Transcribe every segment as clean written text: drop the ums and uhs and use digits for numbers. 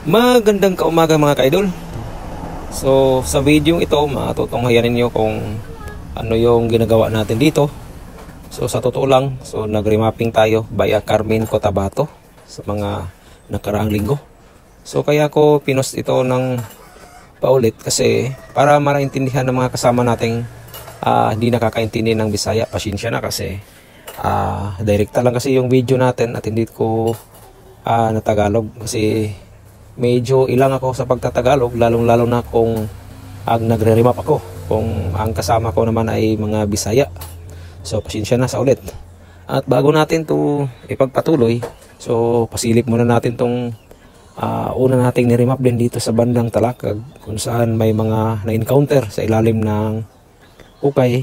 Magandang kaumaga mga ka-idol. So sa video ito matutunghayan ninyo kung ano yung ginagawa natin dito. So sa totoo lang, so nag-remapping tayo via Carmen Cotabato sa mga nakaraang linggo. So kaya ko pinost ito ng paulit kasi para maraintindihan ng mga kasama nating hindi nakakaintindi ng Bisaya. Pasensya na kasi direkta lang kasi yung video natin at hindi ko na Tagalog kasi medyo ilang ako sa pagtatagalog, lalong-lalo na kung nagre-remap ako, kung ang kasama ko naman ay mga Bisaya. So pasensya na sa ulit. At bago natin to ipagpatuloy, so pasilip muna natin tong una nating ni-remap din dito sa bandang Talakag, kung saan may mga na-encounter sa ilalim ng ukay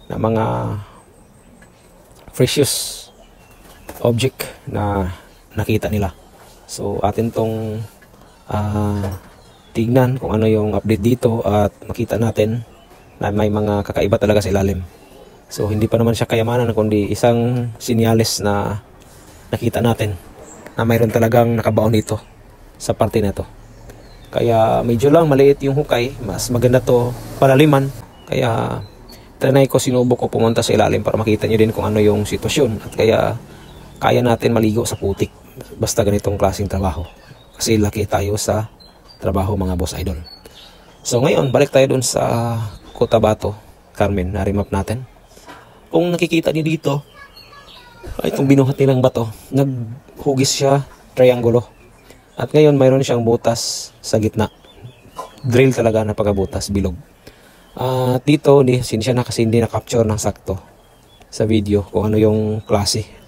na mga precious object na nakita nila. So atin tong tignan kung ano yung update dito at makita natin na may mga kakaiba talaga sa ilalim. So hindi pa naman siya kayamanan kundi isang sinyales na nakita natin na mayroon talagang nakabaon dito sa parte na to. Kaya medyo lang maliit yung hukay, mas maganda to palaliman. Kaya trinay ko, sinubok ko pumunta sa ilalim para makita nyo din kung ano yung sitwasyon at kaya natin maligo sa putik basta ganitong klaseng trabaho kasi laki tayo sa trabaho mga boss idol. So ngayon balik tayo dun sa Cotabato Carmen na remap natin. Kung nakikita niyo dito ay itong binuhat nilang bato, naghugis siya triangulo at ngayon mayroon siyang butas sa gitna, drill talaga na pagkabutas, bilog. Dito siya na kasi hindi na-capture ng sakto sa video kung ano yung klase.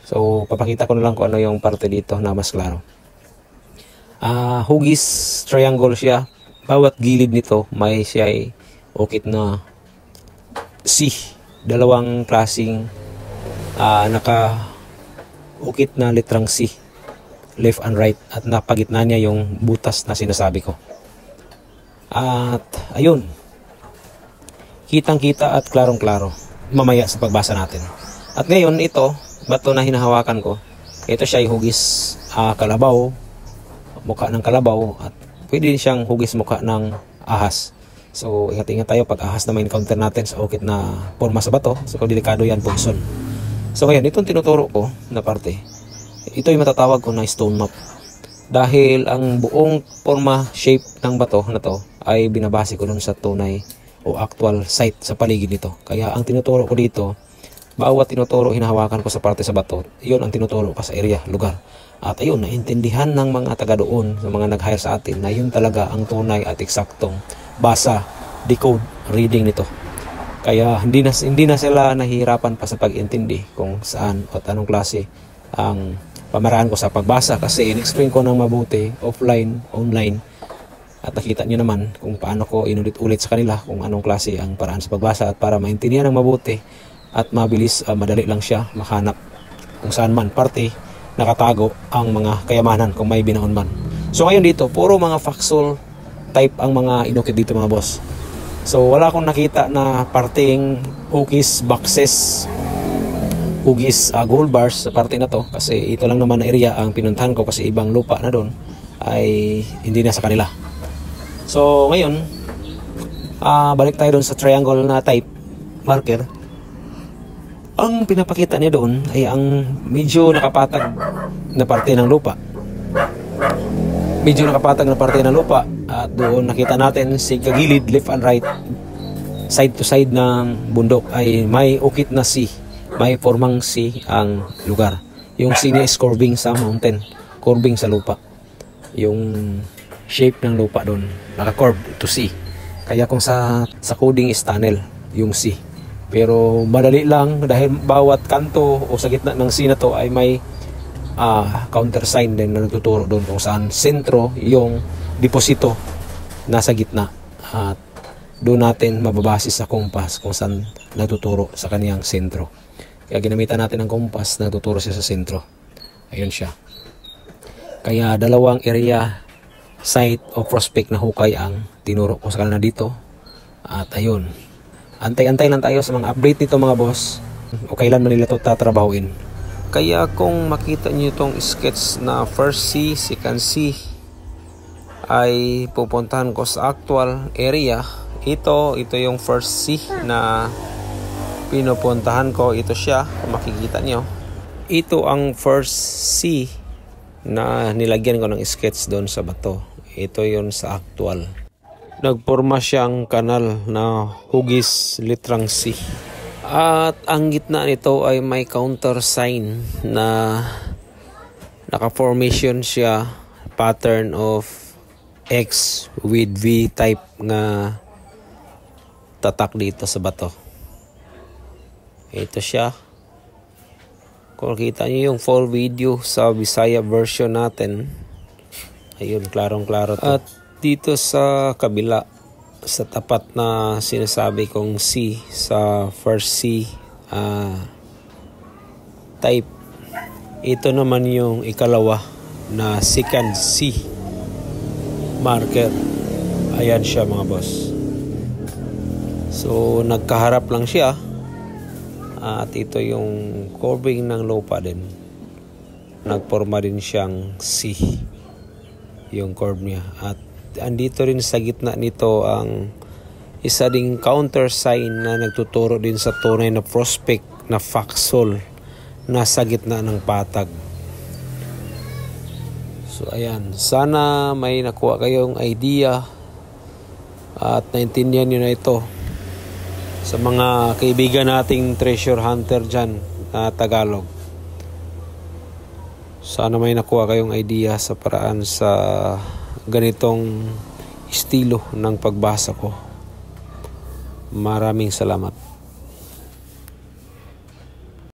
So papakita ko na lang kung ano yung parte dito na mas klaro. Hugis triangle siya. Bawat gilid nito may siya ay ukit na C. Dalawang klaseng naka-ukit na litrang C, left and right, at napagitna niya yung butas na sinasabi ko. At ayun, kitang-kita at klarong-klaro mamaya sa pagbasa natin. At ngayon ito, bato na hinahawakan ko, ito siya ay hugis kalabaw, mukha ng kalabaw, at pwede siyang hugis mukha ng ahas. So ingat-ingat tayo pag ahas na may encounter natin sa ukit na forma sa bato. So delikado yan, punson. So ngayon itong tinuturo ko na parte, ito ay matatawag ko na stone map dahil ang buong forma, shape ng bato na to ay binabase ko dun sa tunay o actual site sa paligid nito. Kaya ang tinuturo ko dito, bawat tinuturo hinahawakan ko sa parte sa bato, yun ang tinuturo ko sa area, lugar. At ayun, naintindihan ng mga taga doon, sa mga nag-hire sa atin, na yun talaga ang tunay at eksaktong basa, decode, reading nito. Kaya hindi na sila nahihirapan pa sa pag-intindi kung saan at anong klase ang pamaraan ko sa pagbasa kasi in-explain ko ng mabuti, offline, online. At nakita nyo naman kung paano ko inulit-ulit sa kanila kung anong klase ang paraan sa pagbasa at para maintindihan ng mabuti at mabilis, madali lang siya mahanap kung saan man parte nakatago ang mga kayamanan kung may binaon man. So ngayon dito, puro mga Faxol type ang mga inukit dito mga boss. So wala akong nakita na parteng hugis boxes, hugis gold bars sa parte na to kasi ito lang naman na area ang pinuntahan ko kasi ibang lupa na doon ay hindi na sa kanila. So ngayon balik tayo doon sa triangle na type marker. Ang pinapakita niya doon ay ang medyo nakapatag na parte ng lupa. Medyo nakapatag na parte ng lupa. At doon nakita natin sa kagilid, left and right, side to side ng bundok ay may ukit na C. May formang C ang lugar. Yung C niya is curving sa mountain. Curving sa lupa. Yung shape ng lupa doon, naka-curve to C. Kaya kung sa coding is tunnel, yung C. Pero madali lang dahil bawat kanto o sa gitna ng C na to ay may counter sign din na nagtuturo doon kung saan sentro yung deposito nasa gitna. At doon natin mababase sa kompas kung saan nagtuturo sa kaniyang sentro. Kaya ginamitan natin ang kompas na nagtuturo siya sa sentro. Ayun siya. Kaya dalawang area, site o prospect na hukay ang tinuro ko sa kanila dito. At ayun, antay-antay lang tayo sa mga update nito mga boss o kailan man nila ito tatrabahuin. Kaya kung makita nyo itong sketch na first C, second C, ay pupuntahan ko sa actual area. Ito yung first C na pinupuntahan ko. Ito siya, kung makikita nyo. Ito ang first C na nilagyan ko ng sketch doon sa bato. Ito yon sa actual. Nagporma siyang kanal na hugis litrang C. At ang gitna nito ay may counter sign na naka-formation siya, pattern of X with V type nga tatak dito sa bato. Ito siya. Kung kita nyo yung full video sa Bisaya version natin, ayun, klarong-klaro to. At dito sa kabila, sa tapat na sinasabi kong C, sa first C type, ito naman yung ikalawa na second C marker. Ayan siya mga boss. So nagkaharap lang siya. At ito yung curving ng lupa din. Nagporma din siyang C yung curve niya. At andito rin sa gitna nito ang isa ding counter sign na nagtuturo din sa tunay na prospect na foxhole na sa gitna ng patag. So ayan, sana may nakuha kayong idea at naintindihan nyo na ito. Sa mga kaibigan nating treasure hunter dyan na Tagalog, sana may nakuha kayong idea sa paraan sa ganitong estilo ng pagbasa ko. Maraming salamat.